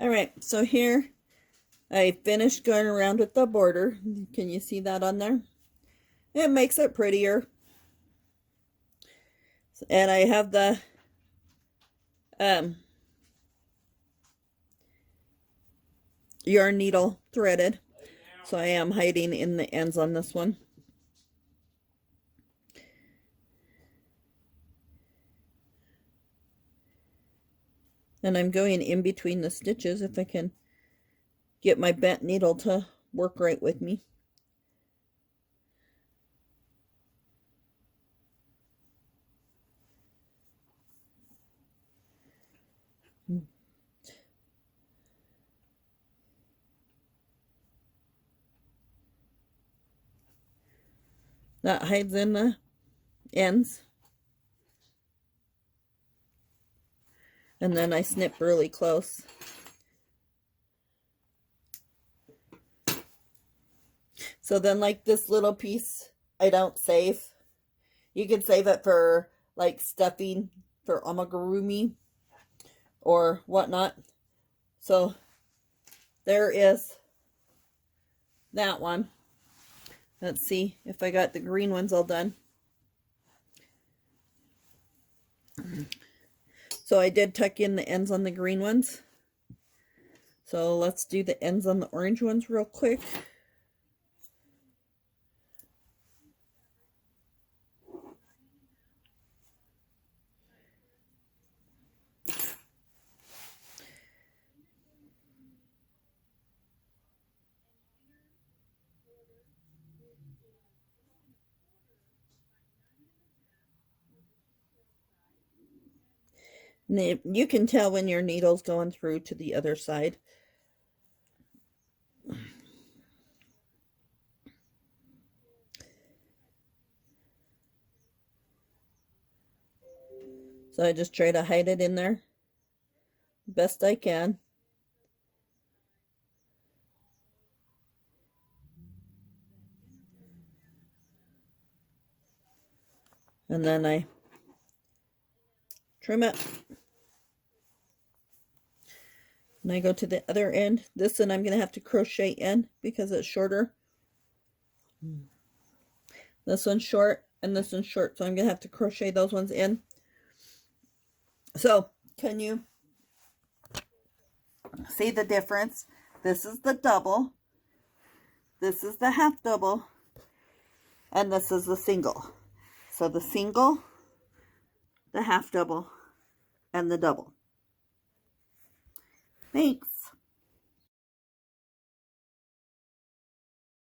All right, so here I finished going around with the border. Can you see that on there? It makes it prettier. And I have the yarn needle threaded, so I am hiding in the ends on this one. And I'm going in between the stitches if I can get my bent needle to work right with me. That hides in the ends. And then I snip really close. So then, like, this little piece, I don't save. You can save it for, like, stuffing for amigurumi or whatnot. So there is that one. Let's see if I got the green ones all done. So I did tuck in the ends on the green ones. So let's do the ends on the orange ones real quick. And you can tell when your needle's going through to the other side. So I just try to hide it in there best I can. And then I trim it. And I go to the other end. This one I'm going to have to crochet in because it's shorter. This one's short and this one's short, so I'm going to have to crochet those ones in. So, can you see the difference? This is the double. This is the half double. And this is the single. So the single, the half double, and the double. Thanks.